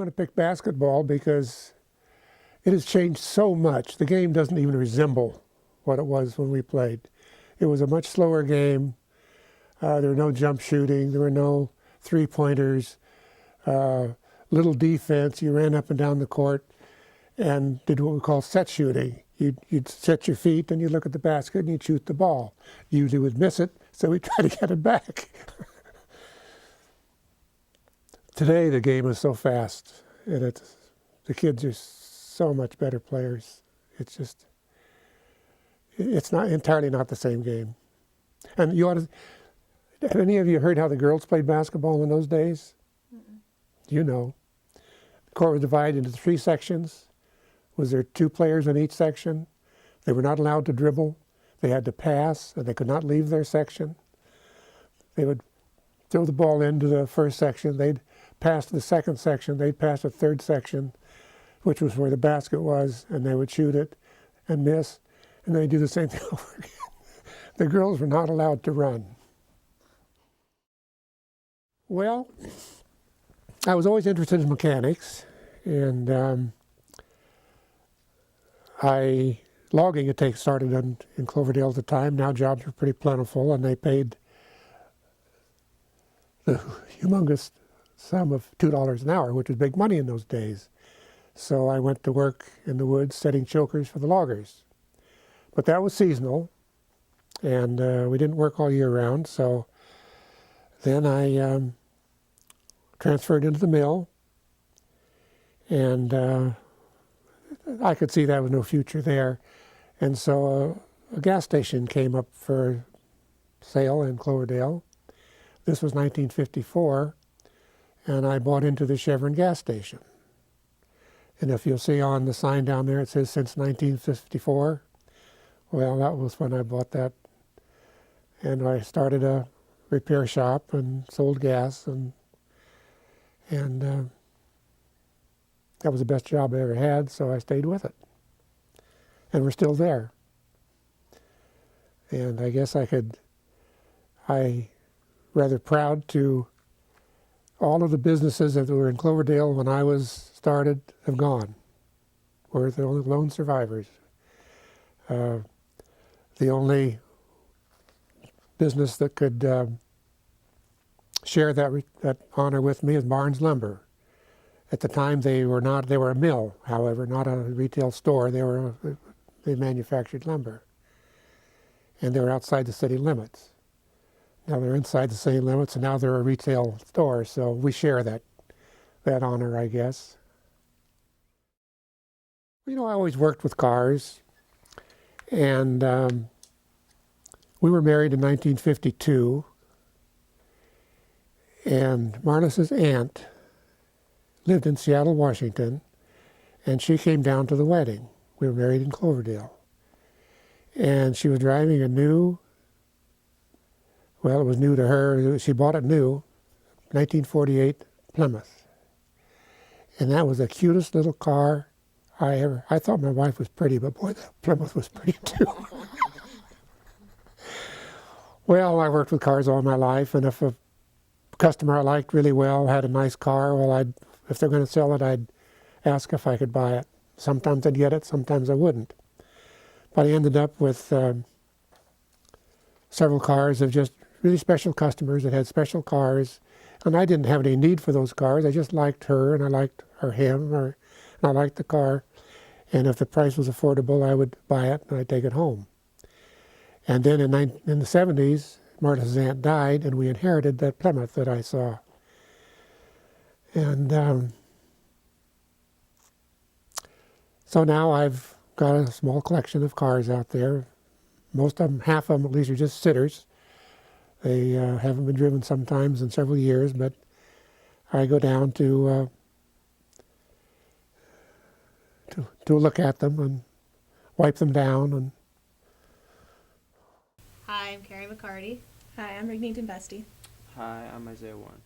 going to pick basketball because it has changed so much. The game doesn't even resemble what it was when we played. It was a much slower game. There were no jump shooting. There were no three-pointers. Little defense. You ran up and down the court and did what we call set shooting. You'd set your feet and you'd look at the basket and you'd shoot the ball. You usually would miss it, so we'd try to get it back. Today the game is so fast, and the kids are so much better players. It's not entirely not the same game. And have any of you heard how the girls played basketball in those days? Mm-mm. You know. The court was divided into 3 sections. Was there 2 players in each section? They were not allowed to dribble. They had to pass, and they could not leave their section. They would throw the ball into the first section. They'd pass to the second section. They'd pass the third section, which was where the basket was, and they would shoot it and miss, and they'd do the same thing over again. The girls were not allowed to run. Well, I was always interested in mechanics, and logging started in Cloverdale at the time. Now jobs were pretty plentiful, and they paid the humongous sum of $2 an hour, which was big money in those days. So I went to work in the woods setting chokers for the loggers. But that was seasonal, and we didn't work all year round. So then I transferred into the mill, and I could see there was no future there. And so a gas station came up for sale in Cloverdale. This was 1954, and I bought into the Chevron gas station. And if you'll see on the sign down there, it says since 1954. Well, that was when I bought that. And I started a repair shop and sold gas, and that was the best job I ever had, so I stayed with it. And we're still there. And I guess I rather proud to all of the businesses that were in Cloverdale when I was started have gone. We're the only lone survivors. The only business that could share that honor with me is Barnes Lumber. At the time, they were a mill, however, not a retail store. They manufactured lumber, and they were outside the city limits. Now they're inside the city limits, and now they're a retail store. So we share that honor, I guess. You know, I always worked with cars, and we were married in 1952, and Marlis's aunt lived in Seattle, Washington, and she came down to the wedding. We were married in Cloverdale. And she was driving a new, well, it was new to her. She bought it new, 1948 Plymouth. And that was the cutest little car I thought my wife was pretty, but boy, the Plymouth was pretty too. Well, I worked with cars all my life, and if a customer I liked really well had a nice car, well, if they're going to sell it, I'd ask if I could buy it. Sometimes I'd get it, sometimes I wouldn't. But I ended up with several cars of just really special customers that had special cars, and I didn't have any need for those cars. I just liked her, and I liked him, and I liked the car. And if the price was affordable, I would buy it, and I'd take it home. And then in the 70s, Martha's aunt died, and we inherited that Plymouth that I saw. And so now I've got a small collection of cars out there. Most of them, half of them at least, are just sitters. They haven't been driven sometimes in several years, but I go down to look at them and wipe them down. And Hi, I'm Carrie McCarty. Hi, I'm Rignington Bestie. Hi, I'm Isaiah Warren.